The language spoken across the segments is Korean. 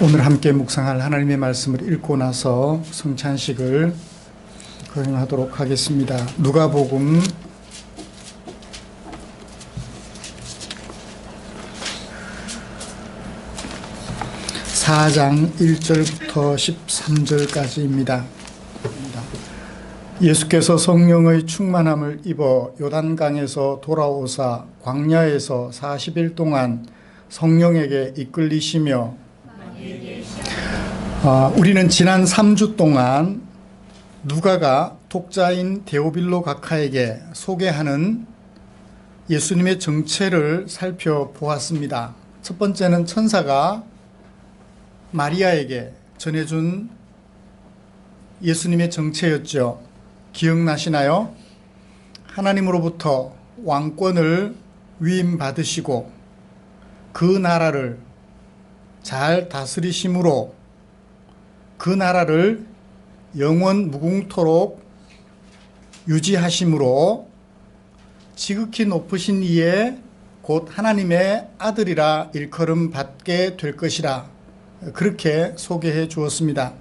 오늘 함께 묵상할 하나님의 말씀을 읽고 나서 성찬식을 거행하도록 하겠습니다. 누가복음 4장 1절부터 13절까지입니다. 예수께서 성령의 충만함을 입어 요단강에서 돌아오사 광야에서 40일 동안 성령에게 이끌리시며 우리는 지난 3주 동안 누가가 독자인 데오빌로 각하에게 소개하는 예수님의 정체를 살펴보았습니다. 첫 번째는 천사가 마리아에게 전해준 예수님의 정체였죠. 기억나시나요? 하나님으로부터 왕권을 위임받으시고 그 나라를 잘 다스리심으로 그 나라를 영원 무궁토록 유지하심으로 지극히 높으신 이에 곧 하나님의 아들이라 일컬음 받게 될 것이라, 그렇게 소개해 주었습니다.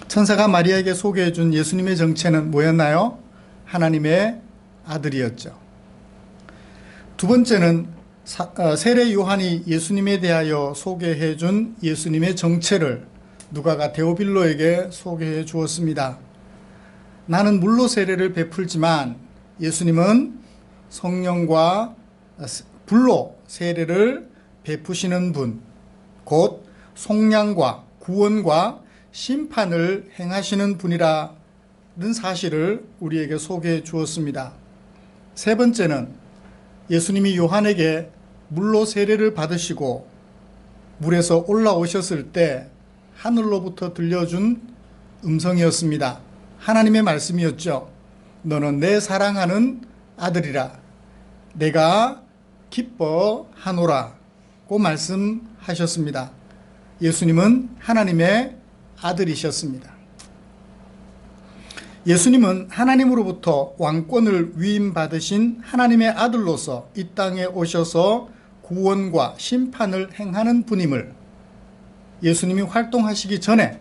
천사가 마리아에게 소개해 준 예수님의 정체는 뭐였나요? 하나님의 아들이었죠. 두 번째는 세례 요한이 예수님에 대하여 소개해 준 예수님의 정체를 누가가 데오빌로에게 소개해 주었습니다. 나는 물로 세례를 베풀지만 예수님은 성령과 불로 세례를 베푸시는 분, 곧 속량과 구원과 심판을 행하시는 분이라는 사실을 우리에게 소개해 주었습니다. 세 번째는 예수님이 요한에게 물로 세례를 받으시고 물에서 올라오셨을 때 하늘로부터 들려준 음성이었습니다. 하나님의 말씀이었죠. 너는 내 사랑하는 아들이라, 내가 기뻐하노라고 말씀하셨습니다. 예수님은 하나님의 아들이셨습니다. 예수님은 하나님으로부터 왕권을 위임받으신 하나님의 아들로서 이 땅에 오셔서 구원과 심판을 행하는 분임을 예수님이 활동하시기 전에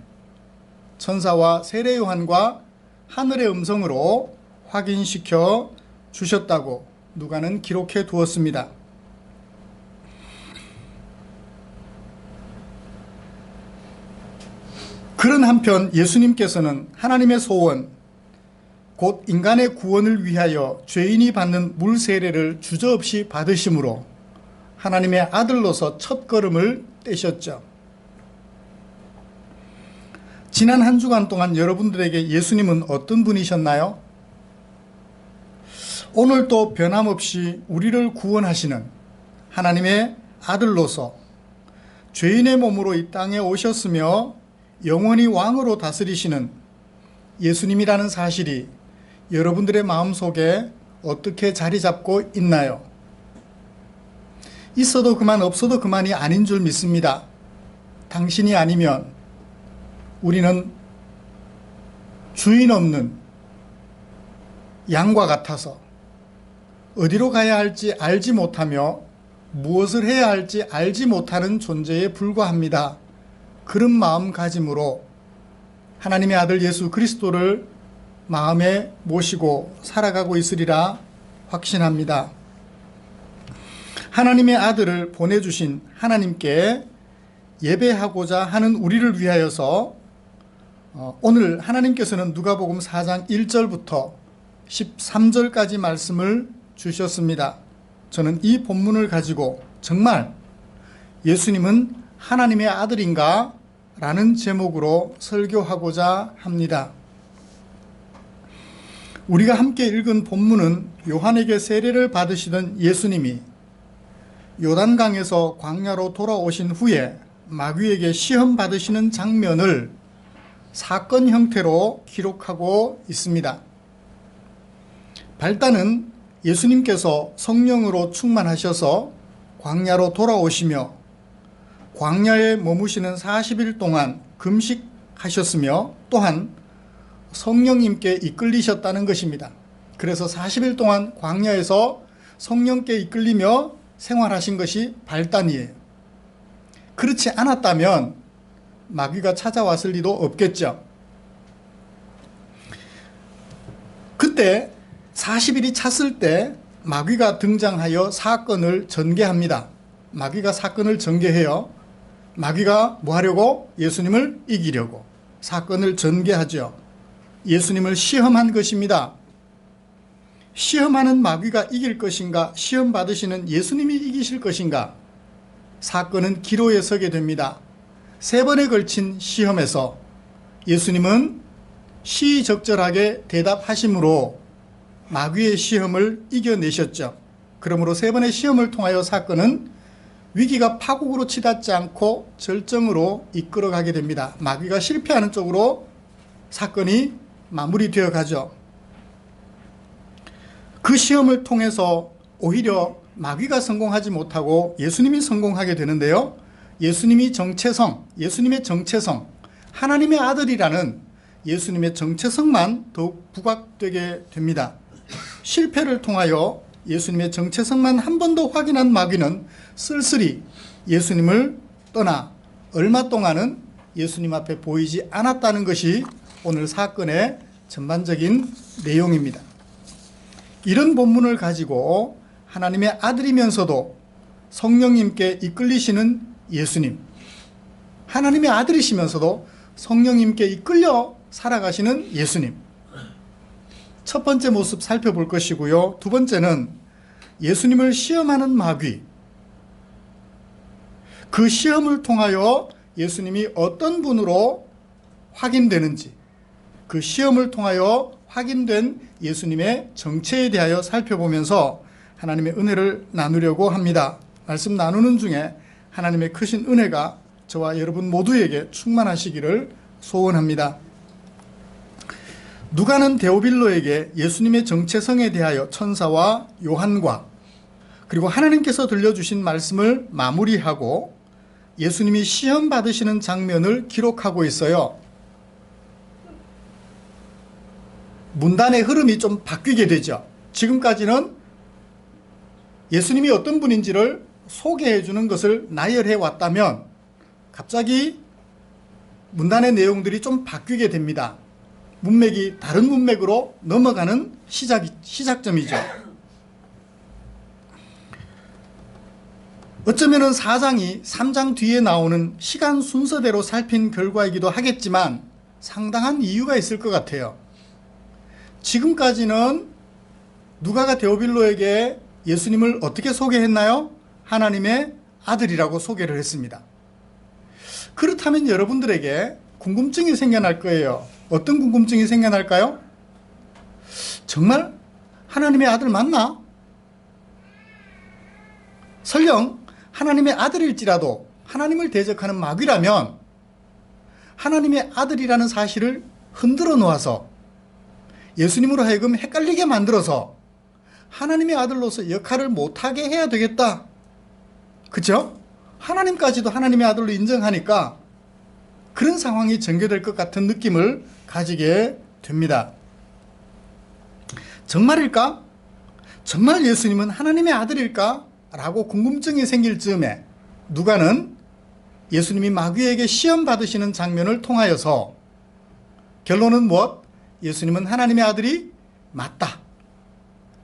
천사와 세례 요한과 하늘의 음성으로 확인시켜 주셨다고 누가는 기록해 두었습니다. 그런 한편 예수님께서는 하나님의 소원, 곧 인간의 구원을 위하여 죄인이 받는 물 세례를 주저없이 받으심으로 하나님의 아들로서 첫 걸음을 떼셨죠. 지난 한 주간 동안 여러분들에게 예수님은 어떤 분이셨나요? 오늘도 변함없이 우리를 구원하시는 하나님의 아들로서 죄인의 몸으로 이 땅에 오셨으며 영원히 왕으로 다스리시는 예수님이라는 사실이 여러분들의 마음속에 어떻게 자리 잡고 있나요? 있어도 그만 없어도 그만이 아닌 줄 믿습니다. 당신이 아니면 우리는 주인 없는 양과 같아서 어디로 가야 할지 알지 못하며 무엇을 해야 할지 알지 못하는 존재에 불과합니다. 그런 마음가짐으로 하나님의 아들 예수 그리스도를 마음에 모시고 살아가고 있으리라 확신합니다. 하나님의 아들을 보내주신 하나님께 예배하고자 하는 우리를 위하여서 오늘 하나님께서는 누가복음 4장 1절부터 13절까지 말씀을 주셨습니다. 저는 이 본문을 가지고 정말 예수님은 하나님의 아들인가? 라는 제목으로 설교하고자 합니다. 우리가 함께 읽은 본문은 요한에게 세례를 받으시던 예수님이 요단강에서 광야로 돌아오신 후에 마귀에게 시험 받으시는 장면을 사건 형태로 기록하고 있습니다. 발단은 예수님께서 성령으로 충만하셔서 광야로 돌아오시며 광야에 머무시는 40일 동안 금식하셨으며 또한 성령님께 이끌리셨다는 것입니다. 그래서 40일 동안 광야에서 성령께 이끌리며 생활하신 것이 발단이에요. 그렇지 않았다면 마귀가 찾아왔을 리도 없겠죠. 그때 40일이 찼을 때 마귀가 등장하여 사건을 전개합니다. 마귀가 사건을 전개해요. 마귀가 뭐 하려고? 예수님을 이기려고 사건을 전개하죠. 예수님을 시험한 것입니다. 시험하는 마귀가 이길 것인가? 시험 받으시는 예수님이 이기실 것인가? 사건은 기로에 서게 됩니다. 3번에 걸친 시험에서 예수님은 시의적절하게 대답하심으로 마귀의 시험을 이겨내셨죠. 그러므로 3번의 시험을 통하여 사건은 위기가 파국으로 치닫지 않고 절정으로 이끌어가게 됩니다. 마귀가 실패하는 쪽으로 사건이 마무리되어 가죠. 그 시험을 통해서 오히려 마귀가 성공하지 못하고 예수님이 성공하게 되는데요. 예수님의 정체성, 하나님의 아들이라는 예수님의 정체성만 더욱 부각되게 됩니다. 실패를 통하여 예수님의 정체성만 한 번 더 확인한 마귀는 쓸쓸히 예수님을 떠나 얼마 동안은 예수님 앞에 보이지 않았다는 것이 오늘 사건의 전반적인 내용입니다. 이런 본문을 가지고 하나님의 아들이면서도 성령님께 이끌리시는 예수님, 하나님의 아들이시면서도 성령님께 이끌려 살아가시는 예수님, 첫 번째 모습 살펴볼 것이고요. 두 번째는 예수님을 시험하는 마귀, 그 시험을 통하여 예수님이 어떤 분으로 확인되는지, 그 시험을 통하여 확인된 예수님의 정체에 대하여 살펴보면서 하나님의 은혜를 나누려고 합니다. 말씀 나누는 중에 하나님의 크신 은혜가 저와 여러분 모두에게 충만하시기를 소원합니다. 누가는 데오빌로에게 예수님의 정체성에 대하여 천사와 요한과 그리고 하나님께서 들려주신 말씀을 마무리하고 예수님이 시험 받으시는 장면을 기록하고 있어요. 문단의 흐름이 좀 바뀌게 되죠. 지금까지는 예수님이 어떤 분인지를 소개해 주는 것을 나열해 왔다면 갑자기 문단의 내용들이 좀 바뀌게 됩니다. 문맥이 다른 문맥으로 넘어가는 시작점이죠. 어쩌면은 4장이 3장 뒤에 나오는 시간 순서대로 살핀 결과이기도 하겠지만 상당한 이유가 있을 것 같아요. 지금까지는 누가가 데오빌로에게 예수님을 어떻게 소개했나요? 하나님의 아들이라고 소개를 했습니다. 그렇다면 여러분들에게 궁금증이 생겨날 거예요. 어떤 궁금증이 생겨날까요? 정말 하나님의 아들 맞나? 설령 하나님의 아들일지라도 하나님을 대적하는 마귀라면 하나님의 아들이라는 사실을 흔들어 놓아서 예수님으로 하여금 헷갈리게 만들어서 하나님의 아들로서 역할을 못하게 해야 되겠다. 그렇죠? 하나님까지도 하나님의 아들로 인정하니까 그런 상황이 전개될 것 같은 느낌을 가지게 됩니다. 정말일까? 정말 예수님은 하나님의 아들일까? 라고 궁금증이 생길 즈음에 누가는 예수님이 마귀에게 시험 받으시는 장면을 통하여서 결론은 무엇? 예수님은 하나님의 아들이 맞다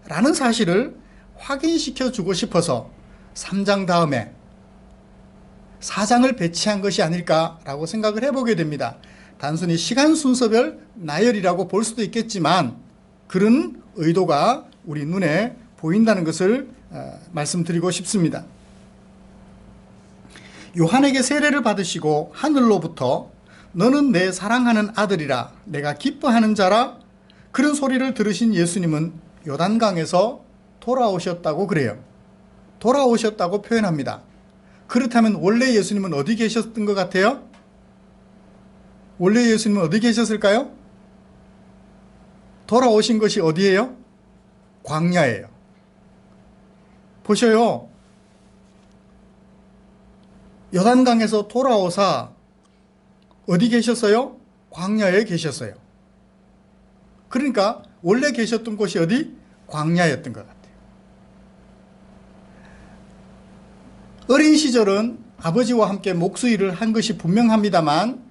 라는 사실을 확인시켜 주고 싶어서 3장 다음에 4장을 배치한 것이 아닐까라고 생각을 해보게 됩니다. 단순히 시간 순서별 나열이라고 볼 수도 있겠지만 그런 의도가 우리 눈에 보인다는 것을 말씀드리고 싶습니다. 요한에게 세례를 받으시고 하늘로부터 너는 내 사랑하는 아들이라 내가 기뻐하는 자라 그런 소리를 들으신 예수님은 요단강에서 돌아오셨다고 그래요. 돌아오셨다고 표현합니다. 그렇다면 원래 예수님은 어디 계셨던 것 같아요? 원래 예수님은 어디 계셨을까요? 돌아오신 것이 어디예요? 광야예요. 보셔요. 요단강에서 돌아오사 어디 계셨어요? 광야에 계셨어요. 그러니까 원래 계셨던 곳이 어디? 광야였던 것 같아요. 어린 시절은 아버지와 함께 목수일을 한 것이 분명합니다만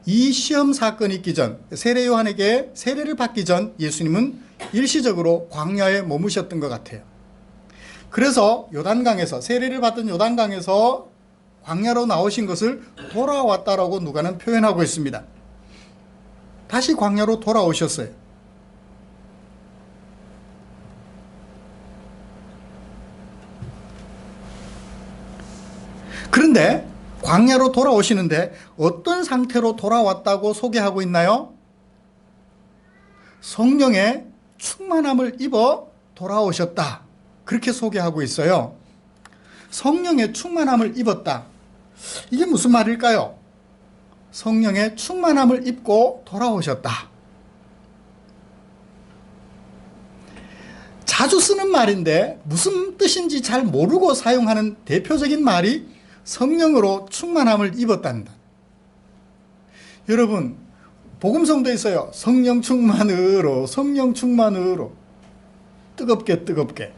이 시험 사건이 있기 전, 세례 요한에게 세례를 받기 전 예수님은 일시적으로 광야에 머무셨던 것 같아요. 그래서 요단강에서, 세례를 받던 요단강에서 광야로 나오신 것을 돌아왔다라고 누가는 표현하고 있습니다. 다시 광야로 돌아오셨어요. 그런데 광야로 돌아오시는데 어떤 상태로 돌아왔다고 소개하고 있나요? 성령의 충만함을 입어 돌아오셨다. 그렇게 소개하고 있어요. 성령의 충만함을 입었다. 이게 무슨 말일까요? 성령의 충만함을 입고 돌아오셨다. 자주 쓰는 말인데 무슨 뜻인지 잘 모르고 사용하는 대표적인 말이 성령으로 충만함을 입었단다. 여러분, 복음성도 있어요. 성령 충만으로, 성령 충만으로. 뜨겁게 뜨겁게.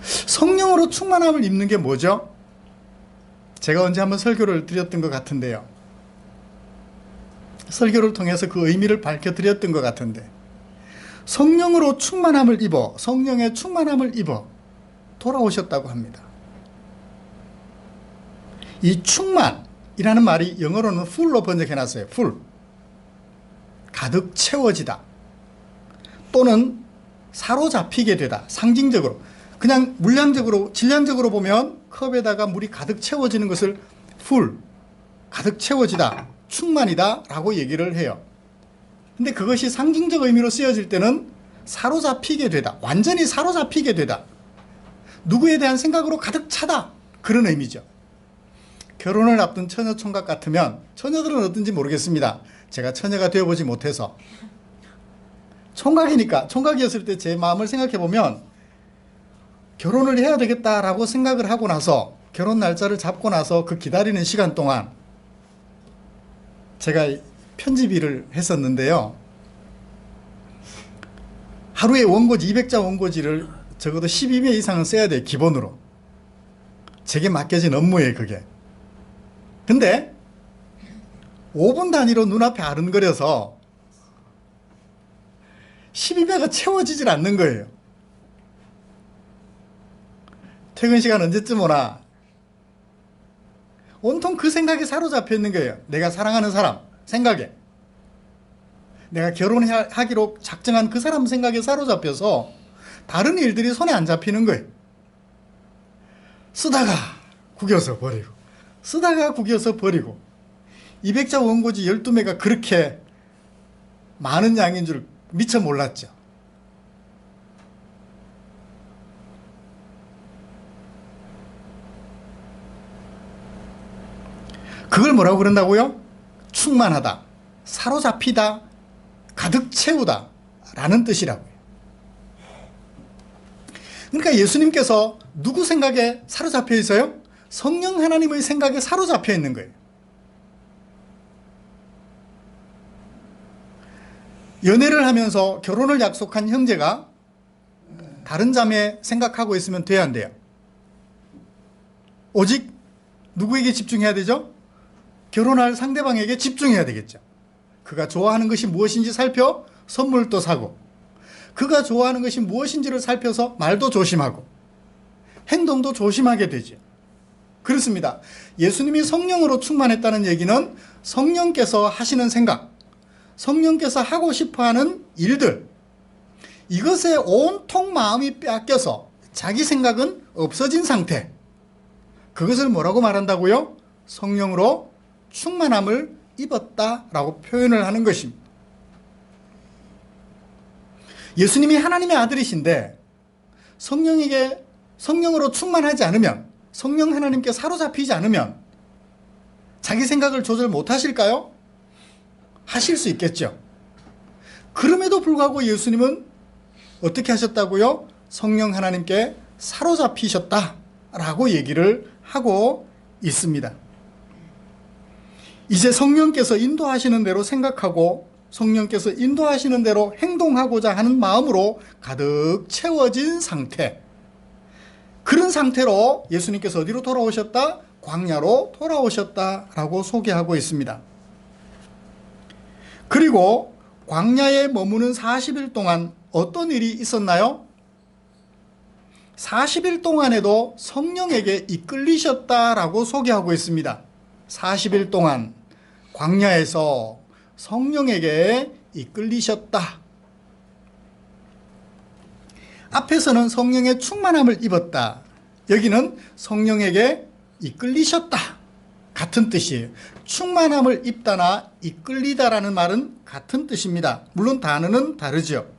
성령으로 충만함을 입는 게 뭐죠? 제가 언제 한번 설교를 드렸던 것 같은데요. 설교를 통해서 그 의미를 밝혀드렸던 것 같은데, 성령으로 충만함을 입어, 성령의 충만함을 입어 돌아오셨다고 합니다. 이 충만이라는 말이 영어로는 full로 번역해놨어요. full. 가득 채워지다. 또는 사로잡히게 되다. 상징적으로. 그냥 물량적으로, 질량적으로 보면 컵에다가 물이 가득 채워지는 것을 full, 가득 채워지다, 충만이다 라고 얘기를 해요. 근데 그것이 상징적 의미로 쓰여질 때는 사로잡히게 되다. 완전히 사로잡히게 되다. 누구에 대한 생각으로 가득 차다. 그런 의미죠. 결혼을 앞둔 처녀 총각 같으면, 처녀들은 어떤지 모르겠습니다. 제가 처녀가 되어보지 못해서. 총각이니까, 총각이었을 때 제 마음을 생각해 보면 결혼을 해야 되겠다라고 생각을 하고 나서, 결혼 날짜를 잡고 나서 그 기다리는 시간 동안 제가 편집 일을 했었는데요. 하루에 원고지, 200자 원고지를 적어도 12매 이상은 써야 돼요. 기본으로. 제게 맡겨진 업무예요, 그게. 근데 5분 단위로 눈앞에 아른거려서 12배가 채워지질 않는 거예요. 퇴근 시간 언제쯤 오나? 온통 그 생각에 사로잡혀 있는 거예요. 내가 사랑하는 사람 생각에. 내가 결혼하기로 작정한 그 사람 생각에 사로잡혀서 다른 일들이 손에 안 잡히는 거예요. 쓰다가 구겨서 버리고, 쓰다가 구겨서 버리고. 200자 원고지 12매가 그렇게 많은 양인 줄 미처 몰랐죠. 그걸 뭐라고 그런다고요? 충만하다, 사로잡히다, 가득 채우다 라는 뜻이라고요. 그러니까 예수님께서 누구 생각에 사로잡혀 있어요? 성령 하나님의 생각에 사로잡혀 있는 거예요. 연애를 하면서 결혼을 약속한 형제가 다른 자매 생각하고 있으면 돼야 안 돼요? 오직 누구에게 집중해야 되죠? 결혼할 상대방에게 집중해야 되겠죠. 그가 좋아하는 것이 무엇인지 살펴 선물도 사고, 그가 좋아하는 것이 무엇인지를 살펴서 말도 조심하고 행동도 조심하게 되죠. 그렇습니다. 예수님이 성령으로 충만했다는 얘기는 성령께서 하시는 생각, 성령께서 하고 싶어하는 일들, 이것에 온통 마음이 빼앗겨서 자기 생각은 없어진 상태, 그것을 뭐라고 말한다고요? 성령으로 충만함을 입었다라고 표현을 하는 것입니다. 예수님이 하나님의 아들이신데 성령으로 충만하지 않으면, 성령 하나님께 사로잡히지 않으면 자기 생각을 조절 못하실까요? 하실 수 있겠죠. 그럼에도 불구하고 예수님은 어떻게 하셨다고요? 성령 하나님께 사로잡히셨다라고 얘기를 하고 있습니다. 이제 성령께서 인도하시는 대로 생각하고 성령께서 인도하시는 대로 행동하고자 하는 마음으로 가득 채워진 상태, 그런 상태로 예수님께서 어디로 돌아오셨다? 광야로 돌아오셨다라고 소개하고 있습니다. 그리고 광야에 머무는 40일 동안 어떤 일이 있었나요? 40일 동안에도 성령에게 이끌리셨다라고 소개하고 있습니다. 40일 동안 광야에서 성령에게 이끌리셨다. 앞에서는 성령의 충만함을 입었다. 여기는 성령에게 이끌리셨다. 같은 뜻이에요. 충만함을 입다나 이끌리다라는 말은 같은 뜻입니다. 물론 단어는 다르죠.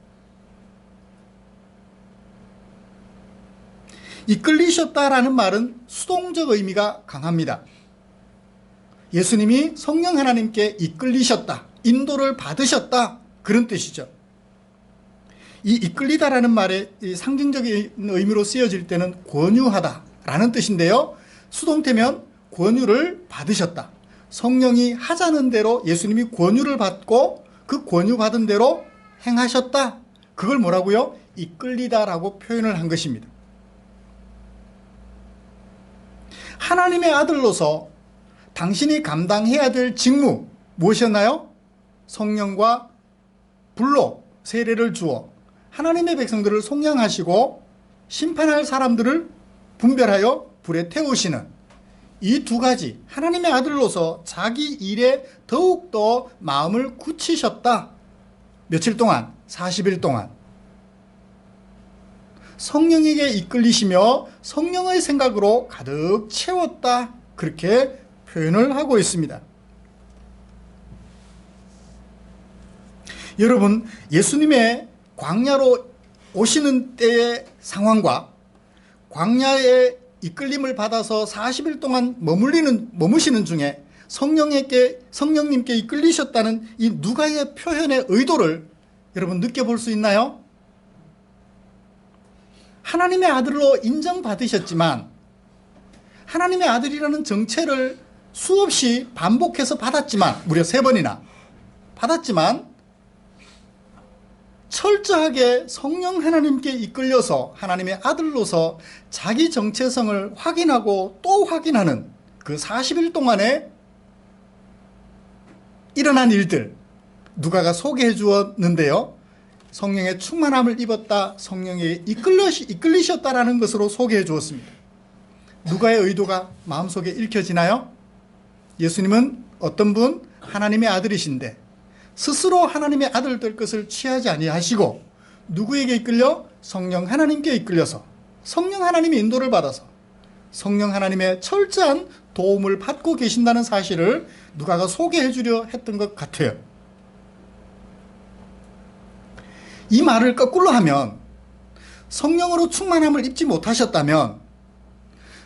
이끌리셨다라는 말은 수동적 의미가 강합니다. 예수님이 성령 하나님께 이끌리셨다, 인도를 받으셨다, 그런 뜻이죠. 이 이끌리다라는 말의 상징적인 의미로 쓰여질 때는 권유하다라는 뜻인데요. 수동태면 권유를 받으셨다. 성령이 하자는 대로 예수님이 권유를 받고 그 권유받은 대로 행하셨다. 그걸 뭐라고요? 이끌리다라고 표현을 한 것입니다. 하나님의 아들로서 당신이 감당해야 될 직무 무엇이었나요? 성령과 불로 세례를 주어 하나님의 백성들을 속량하시고 심판할 사람들을 분별하여 불에 태우시는 이 두 가지, 하나님의 아들로서 자기 일에 더욱더 마음을 굳히셨다. 며칠 동안? 40일 동안. 성령에게 이끌리시며 성령의 생각으로 가득 채웠다. 그렇게 표현을 하고 있습니다. 여러분, 예수님의 광야로 오시는 때의 상황과 광야의 이끌림을 받아서 40일 동안 머무시는 중에 성령님께 이끌리셨다는 이 누가의 표현의 의도를 여러분 느껴볼 수 있나요? 하나님의 아들로 인정받으셨지만 하나님의 아들이라는 정체를 수없이 반복해서 받았지만 무려 3번이나 받았지만 철저하게 성령 하나님께 이끌려서 하나님의 아들로서 자기 정체성을 확인하고 또 확인하는 그 40일 동안에 일어난 일들 누가가 소개해 주었는데요. 성령의 충만함을 입었다, 성령에 이끌리셨다라는 것으로 소개해 주었습니다. 누가의 의도가 마음속에 읽혀지나요? 예수님은 어떤 분? 하나님의 아들이신데 스스로 하나님의 아들 될 것을 취하지 아니하시고 누구에게 이끌려? 성령 하나님께 이끌려서 성령 하나님의 인도를 받아서 성령 하나님의 철저한 도움을 받고 계신다는 사실을 누가가 소개해 주려 했던 것 같아요. 이 말을 거꾸로 하면 성령으로 충만함을 입지 못하셨다면,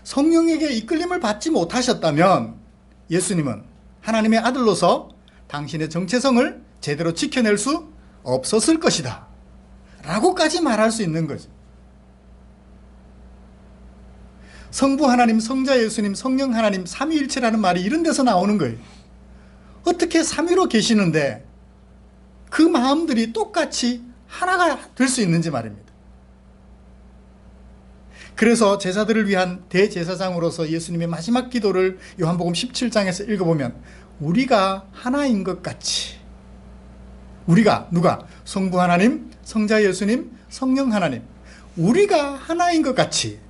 성령에게 이끌림을 받지 못하셨다면 예수님은 하나님의 아들로서 당신의 정체성을 제대로 지켜낼 수 없었을 것이다 라고까지 말할 수 있는 거죠. 성부 하나님, 성자 예수님, 성령 하나님, 삼위일체라는 말이 이런 데서 나오는 거예요. 어떻게 삼위로 계시는데 그 마음들이 똑같이 하나가 될 수 있는지 말입니다. 그래서 제사들을 위한 대제사장으로서 예수님의 마지막 기도를 요한복음 17장에서 읽어보면 우리가 하나인 것 같이, 우리가 누가? 성부 하나님, 성자 예수님, 성령 하나님, 우리가 하나인 것 같이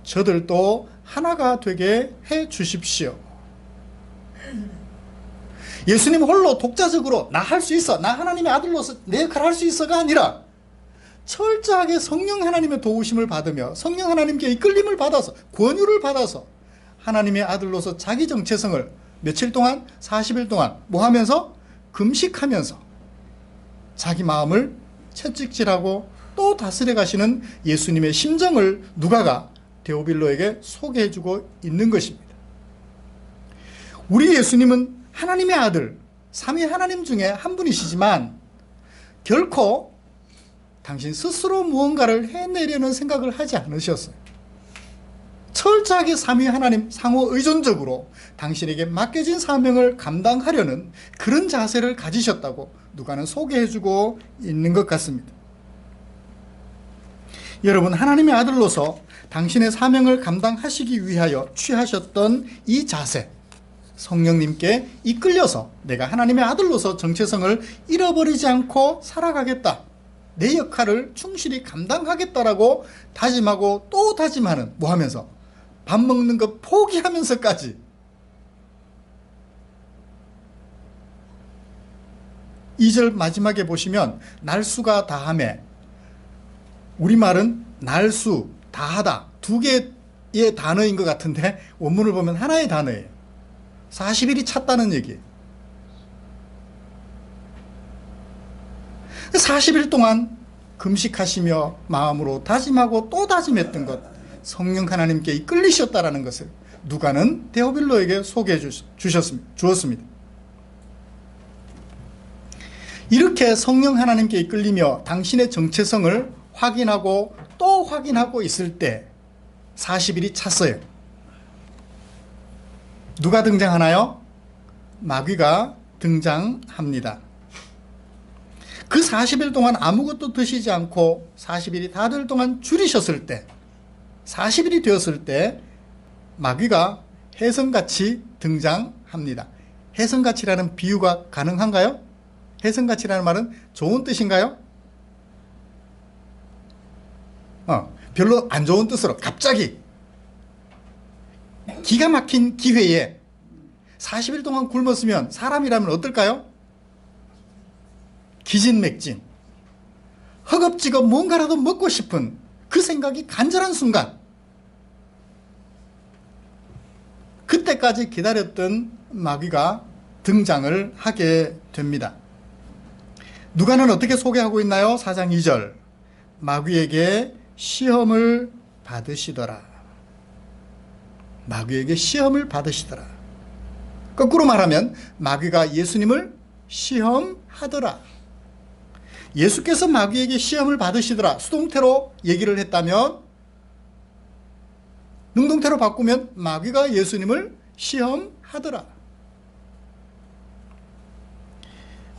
저들도 하나가 되게 해 주십시오. 예수님 홀로 독자적으로 나 할 수 있어, 나 하나님의 아들로서 내 역할을 할 수 있어가 아니라 철저하게 성령 하나님의 도우심을 받으며 성령 하나님께 이끌림을 받아서 권유를 받아서 하나님의 아들로서 자기 정체성을 며칠 동안? 40일 동안 뭐 하면서? 금식하면서 자기 마음을 채찍질하고 또 다스려 가시는 예수님의 심정을 누가가 데오빌로에게 소개해주고 있는 것입니다. 우리 예수님은 하나님의 아들, 삼위 하나님 중에 한 분이시지만 결코 당신 스스로 무언가를 해내려는 생각을 하지 않으셨어요. 철저하게 삼위 하나님 상호 의존적으로 당신에게 맡겨진 사명을 감당하려는 그런 자세를 가지셨다고 누가는 소개해주고 있는 것 같습니다. 여러분, 하나님의 아들로서 당신의 사명을 감당하시기 위하여 취하셨던 이 자세, 성령님께 이끌려서 내가 하나님의 아들로서 정체성을 잃어버리지 않고 살아가겠다, 내 역할을 충실히 감당하겠다라고 다짐하고 또 다짐하는, 뭐 하면서? 밥 먹는 거 포기하면서까지. 이 절 마지막에 보시면 날수가 다함에, 우리말은 날수, 다하다 두 개의 단어인 것 같은데 원문을 보면 하나의 단어예요. 40일이 찼다는 얘기예요. 40일 동안 금식하시며 마음으로 다짐하고 또 다짐했던 것, 성령 하나님께 이끌리셨다라는 것을 누가는 데오빌로에게 소개해 주었습니다. 이렇게 성령 하나님께 이끌리며 당신의 정체성을 확인하고 또 확인하고 있을 때 40일이 찼어요. 누가 등장하나요? 마귀가 등장합니다. 그 40일 동안 아무것도 드시지 않고 40일이 다 될 동안 줄이셨을 때, 40일이 되었을 때 마귀가 혜성같이 등장합니다. 혜성같이라는 비유가 가능한가요? 혜성같이라는 말은 좋은 뜻인가요? 별로 안 좋은 뜻으로 갑자기 기가 막힌 기회에 40일 동안 굶었으면 사람이라면 어떨까요? 기진맥진, 허겁지겁 뭔가라도 먹고 싶은 그 생각이 간절한 순간, 그때까지 기다렸던 마귀가 등장을 하게 됩니다. 누가는 어떻게 소개하고 있나요? 4장 2절, 마귀에게 시험을 받으시더라. 마귀에게 시험을 받으시더라. 거꾸로 말하면 마귀가 예수님을 시험하더라. 예수께서 마귀에게 시험을 받으시더라, 수동태로 얘기를 했다면, 능동태로 바꾸면 마귀가 예수님을 시험하더라.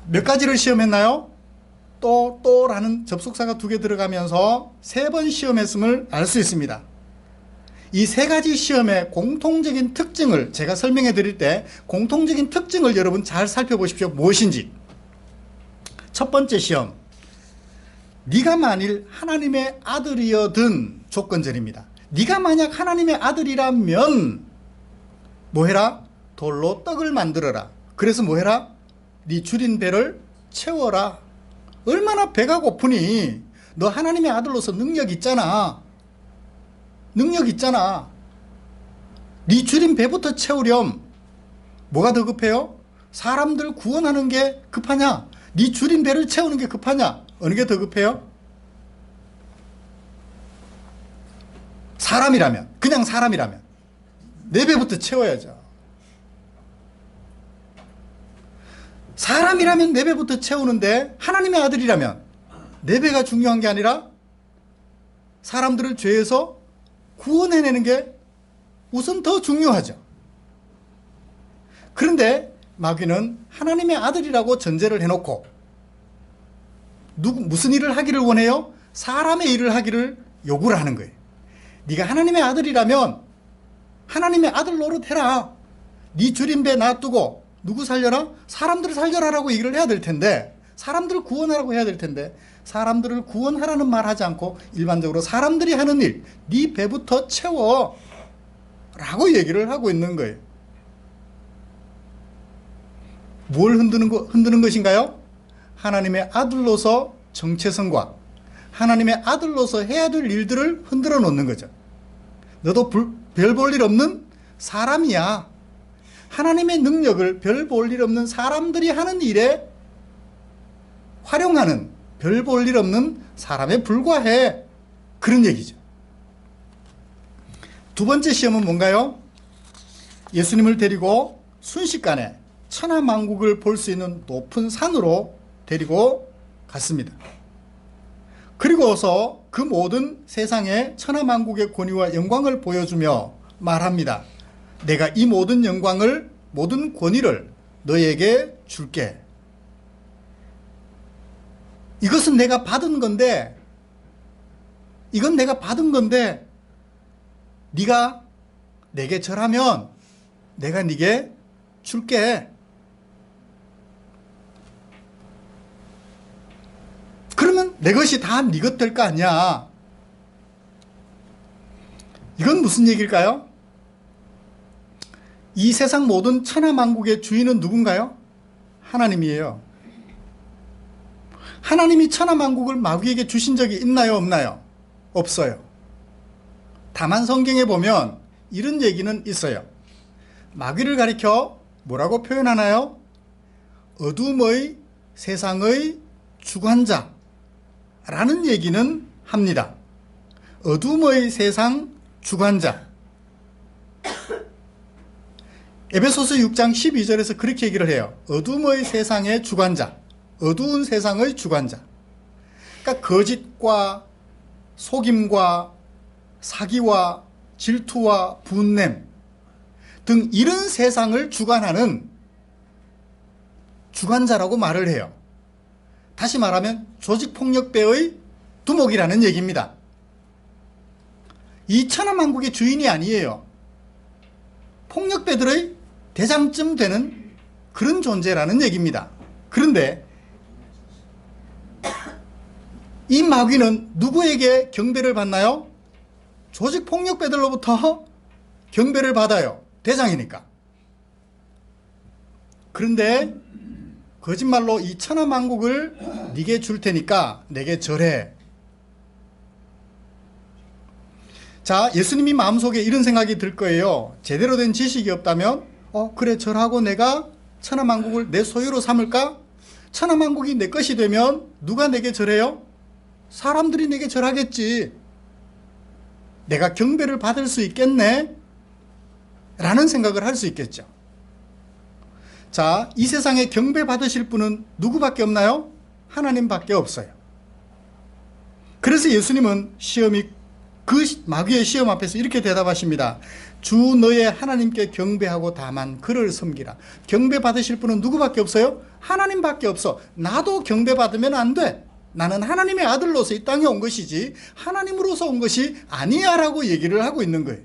몇 가지를 시험했나요? 또라는 접속사가 2개 들어가면서 3번 시험했음을 알 수 있습니다. 이 3가지 시험의 공통적인 특징을 제가 설명해 드릴 때 공통적인 특징을 여러분 잘 살펴보십시오. 무엇인지. 첫 번째 시험, 네가 만일 하나님의 아들이어든, 조건절입니다. 네가 만약 하나님의 아들이라면 뭐해라? 돌로 떡을 만들어라. 그래서 뭐해라? 네 줄인 배를 채워라. 얼마나 배가 고프니? 너 하나님의 아들로서 능력 있잖아. 능력 있잖아. 네 줄인 배부터 채우렴. 뭐가 더 급해요? 사람들 구원하는 게 급하냐? 네 줄인 배를 채우는 게 급하냐? 어느 게 더 급해요? 사람이라면, 그냥 사람이라면 내 배부터 채워야죠. 사람이라면 내 배부터 채우는데 하나님의 아들이라면 내 배가 중요한 게 아니라 사람들을 죄에서 구원해내는 게 우선 더 중요하죠. 그런데 마귀는 하나님의 아들이라고 전제를 해놓고 무슨 일을 하기를 원해요? 사람의 일을 하기를 요구를 하는 거예요. 네가 하나님의 아들이라면 하나님의 아들 노릇해라. 네 줄인 배 놔두고 누구 살려라? 사람들을 살려라라고 얘기를 해야 될 텐데, 사람들을 구원하라고 해야 될 텐데, 사람들을 구원하라는 말 하지 않고 일반적으로 사람들이 하는 일, 네 배부터 채워 라고 얘기를 하고 있는 거예요. 뭘 흔드는 것인가요? 하나님의 아들로서 정체성과 하나님의 아들로서 해야 될 일들을 흔들어 놓는 거죠. 너도 별 볼 일 없는 사람이야. 하나님의 능력을 별 볼 일 없는 사람들이 하는 일에 활용하는, 별 볼 일 없는 사람에 불과해. 그런 얘기죠. 두 번째 시험은 뭔가요? 예수님을 데리고 순식간에 천하만국을 볼 수 있는 높은 산으로 데리고 갔습니다. 그리고서 그 모든 세상의 천하만국의 권위와 영광을 보여주며 말합니다. 내가 이 모든 영광을, 모든 권위를 너에게 줄게. 이것은 내가 받은 건데 이건 내가 받은 건데 네가 내게 절하면 내가 네게 줄게. 그러면 내 것이 다 네 것 될 거 아니야. 이건 무슨 얘기일까요? 이 세상 모든 천하만국의 주인은 누군가요? 하나님이에요. 하나님이 천하만국을 마귀에게 주신 적이 있나요? 없나요? 없어요. 다만 성경에 보면 이런 얘기는 있어요. 마귀를 가리켜 뭐라고 표현하나요? 어둠의 세상의 주관자라는 얘기는 합니다. 어둠의 세상 주관자. 에베소서 6장 12절에서 그렇게 얘기를 해요. 어둠의 세상의 주관자, 어두운 세상의 주관자. 그러니까 거짓과 속임과 사기와 질투와 분냄 등 이런 세상을 주관하는 주관자라고 말을 해요. 다시 말하면 조직폭력배의 두목이라는 얘기입니다. 이 천하만국의 주인이 아니에요. 폭력배들의 대장쯤 되는 그런 존재라는 얘기입니다. 그런데 이 마귀는 누구에게 경배를 받나요? 조직폭력배들로부터 경배를 받아요. 대장이니까. 그런데 거짓말로 이 천하만국을 네게 줄 테니까 내게 절해. 자, 예수님이 마음속에 이런 생각이 들 거예요. 제대로 된 지식이 없다면 그래 절하고 내가 천하만국을 내 소유로 삼을까? 천하만국이 내 것이 되면 누가 내게 절해요? 사람들이 내게 절하겠지. 내가 경배를 받을 수 있겠네? 라는 생각을 할 수 있겠죠. 자, 이 세상에 경배 받으실 분은 누구밖에 없나요? 하나님밖에 없어요. 그래서 예수님은 그 마귀의 시험 앞에서 이렇게 대답하십니다. 주 너의 하나님께 경배하고 다만 그를 섬기라. 경배 받으실 분은 누구밖에 없어요? 하나님밖에 없어. 나도 경배 받으면 안 돼. 나는 하나님의 아들로서 이 땅에 온 것이지 하나님으로서 온 것이 아니야 라고 얘기를 하고 있는 거예요.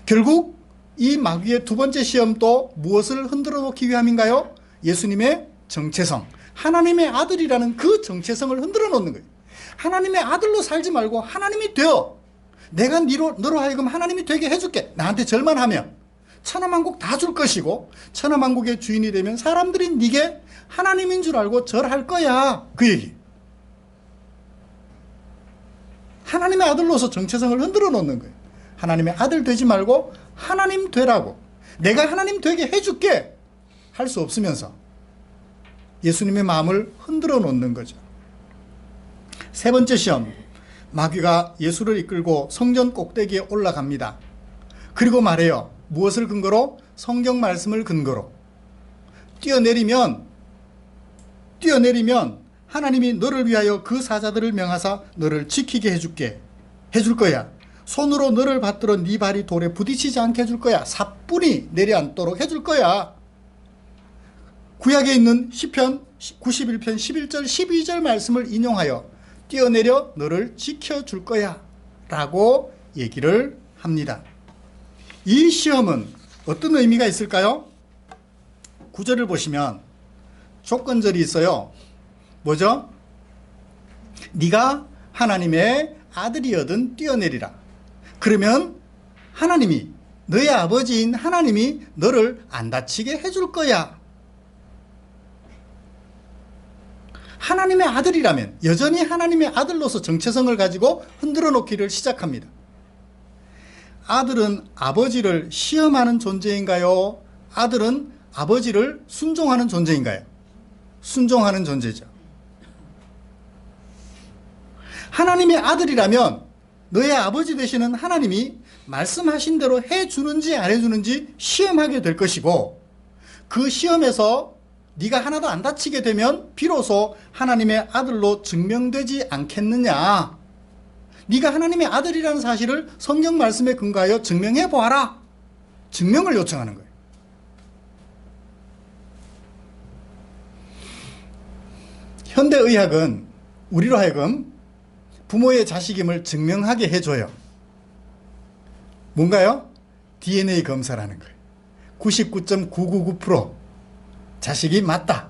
결국 이 마귀의 두 번째 시험도 무엇을 흔들어 놓기 위함인가요? 예수님의 정체성, 하나님의 아들이라는 그 정체성을 흔들어 놓는 거예요. 하나님의 아들로 살지 말고 하나님이 되어. 내가 너로 하여금 하나님이 되게 해줄게. 나한테 절만 하면 천하만국 다 줄 것이고 천하만국의 주인이 되면 사람들이 네게 하나님인 줄 알고 절할 거야. 그 얘기. 하나님의 아들로서 정체성을 흔들어 놓는 거예요. 하나님의 아들 되지 말고 하나님 되라고. 내가 하나님 되게 해줄게. 할 수 없으면서 예수님의 마음을 흔들어 놓는 거죠. 세 번째 시험. 마귀가 예수를 이끌고 성전 꼭대기에 올라갑니다. 그리고 말해요. 무엇을 근거로? 성경 말씀을 근거로. 뛰어내리면 하나님이 너를 위하여 그 사자들을 명하사 너를 지키게 해줄 거야. 손으로 너를 받들어 네 발이 돌에 부딪히지 않게 해줄 거야. 사뿐히 내려앉도록 해줄 거야. 구약에 있는 시편 91편 11절 12절 말씀을 인용하여 뛰어내려 너를 지켜줄 거야 라고 얘기를 합니다. 이 시험은 어떤 의미가 있을까요? 9절을 보시면 조건절이 있어요. 뭐죠? 네가 하나님의 아들이거든 뛰어내리라. 그러면 하나님이, 너의 아버지인 하나님이 너를 안 다치게 해줄 거야. 하나님의 아들이라면 여전히 하나님의 아들로서 정체성을 가지고 흔들어 놓기를 시작합니다. 아들은 아버지를 시험하는 존재인가요? 아들은 아버지를 순종하는 존재인가요? 순종하는 존재죠. 하나님의 아들이라면 너의 아버지 되시는 하나님이 말씀하신 대로 해주는지 안 해주는지 시험하게 될 것이고, 그 시험에서 네가 하나도 안 다치게 되면 비로소 하나님의 아들로 증명되지 않겠느냐. 네가 하나님의 아들이라는 사실을 성경 말씀에 근거하여 증명해 보아라. 증명을 요청하는 거예요. 현대의학은 우리로 하여금 부모의 자식임을 증명하게 해줘요. 뭔가요? DNA 검사라는 거예요. 99.999% 자식이 맞다.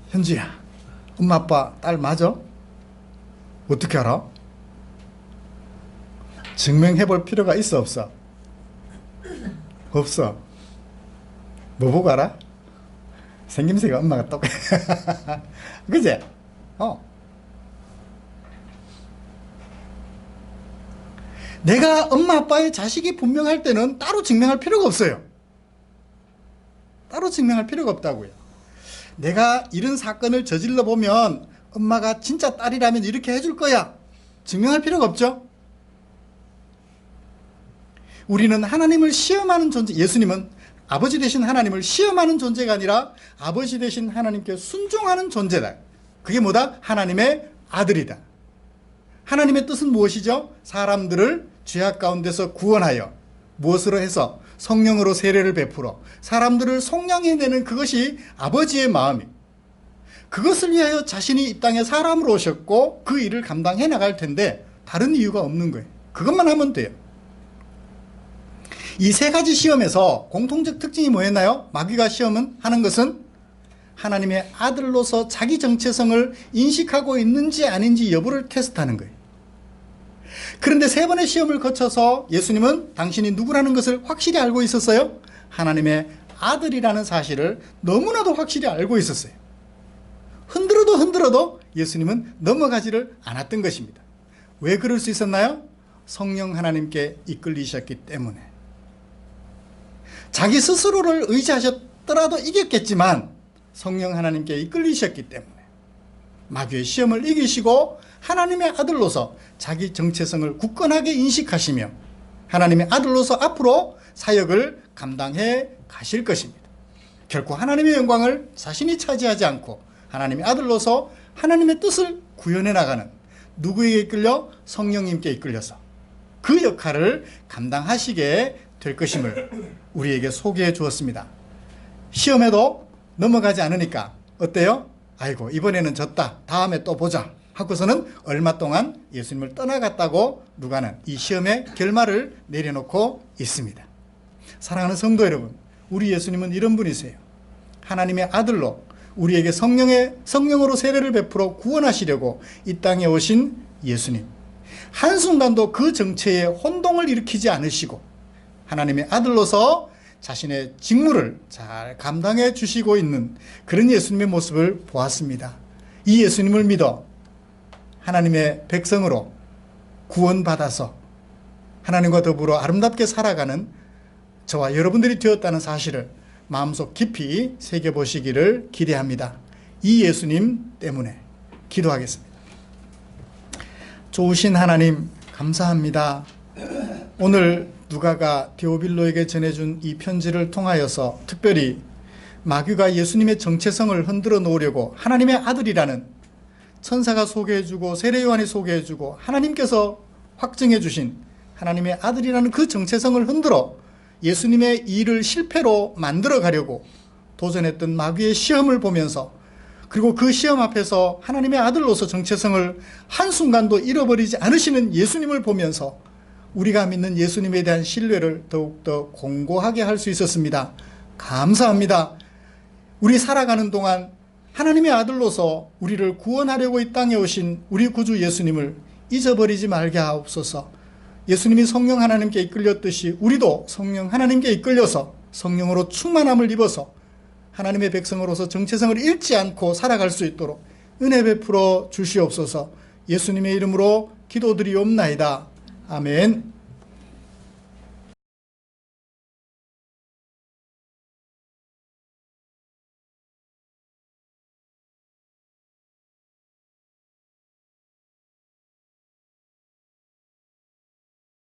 현주야, 엄마 아빠 딸 맞아? 어떻게 알아? 증명해 볼 필요가 있어 없어? 없어. 뭐 보고 알아? 생김새가 엄마가 똑같아. 그제? 내가 엄마 아빠의 자식이 분명할 때는 따로 증명할 필요가 없어요. 따로 증명할 필요가 없다고요. 내가 이런 사건을 저질러 보면 엄마가 진짜 딸이라면 이렇게 해줄 거야. 증명할 필요가 없죠. 우리는 하나님을 시험하는 존재, 예수님은 아버지 되신 하나님을 시험하는 존재가 아니라 아버지 되신 하나님께 순종하는 존재다. 그게 뭐다? 하나님의 아들이다. 하나님의 뜻은 무엇이죠? 사람들을 죄악 가운데서 구원하여 무엇으로 해서? 성령으로 세례를 베풀어 사람들을 속량해내는 그것이 아버지의 마음이. 그것을 위하여 자신이 이 땅에 사람으로 오셨고 그 일을 감당해 나갈 텐데 다른 이유가 없는 거예요. 그것만 하면 돼요. 이 세 가지 시험에서 공통적 특징이 뭐였나요? 마귀가 하는 것은 하나님의 아들로서 자기 정체성을 인식하고 있는지 아닌지 여부를 테스트하는 거예요. 그런데 세 번의 시험을 거쳐서 예수님은 당신이 누구라는 것을 확실히 알고 있었어요. 하나님의 아들이라는 사실을 너무나도 확실히 알고 있었어요. 흔들어도 예수님은 넘어가지를 않았던 것입니다. 왜 그럴 수 있었나요? 성령 하나님께 이끌리셨기 때문에. 자기 스스로를 의지하셨더라도 이겼겠지만 성령 하나님께 이끌리셨기 때문에 마귀의 시험을 이기시고 하나님의 아들로서 자기 정체성을 굳건하게 인식하시며 하나님의 아들로서 앞으로 사역을 감당해 가실 것입니다. 결코 하나님의 영광을 자신이 차지하지 않고 하나님의 아들로서 하나님의 뜻을 구현해 나가는, 누구에게 이끌려? 성령님께 이끌려서 그 역할을 감당하시게 될 것임을 우리에게 소개해 주었습니다. 시험에도 넘어가지 않으니까 어때요? 아이고 이번에는 졌다, 다음에 또 보자 하고서는 얼마 동안 예수님을 떠나갔다고 누가는 이 시험의 결말을 내려놓고 있습니다. 사랑하는 성도 여러분, 우리 예수님은 이런 분이세요. 하나님의 아들로 우리에게 성령으로 세례를 베풀어 구원하시려고 이 땅에 오신 예수님, 한순간도 그 정체에 혼동을 일으키지 않으시고 하나님의 아들로서 자신의 직무를 잘 감당해 주시고 있는 그런 예수님의 모습을 보았습니다. 이 예수님을 믿어 하나님의 백성으로 구원받아서 하나님과 더불어 아름답게 살아가는 저와 여러분들이 되었다는 사실을 마음속 깊이 새겨보시기를 기대합니다. 이 예수님 때문에 기도하겠습니다. 좋으신 하나님 감사합니다. 오늘 누가가 데오빌로에게 전해준 이 편지를 통하여서 특별히 마귀가 예수님의 정체성을 흔들어 놓으려고 하나님의 아들이라는 천사가 소개해주고 세례요한이 소개해주고 하나님께서 확증해 주신 하나님의 아들이라는 그 정체성을 흔들어 예수님의 일을 실패로 만들어 가려고 도전했던 마귀의 시험을 보면서, 그리고 그 시험 앞에서 하나님의 아들로서 정체성을 한순간도 잃어버리지 않으시는 예수님을 보면서 우리가 믿는 예수님에 대한 신뢰를 더욱더 공고하게 할 수 있었습니다. 감사합니다. 우리 살아가는 동안 하나님의 아들로서 우리를 구원하려고 이 땅에 오신 우리 구주 예수님을 잊어버리지 말게 하옵소서. 예수님이 성령 하나님께 이끌렸듯이 우리도 성령 하나님께 이끌려서 성령으로 충만함을 입어서 하나님의 백성으로서 정체성을 잃지 않고 살아갈 수 있도록 은혜 베풀어 주시옵소서. 예수님의 이름으로 기도드리옵나이다. 아멘.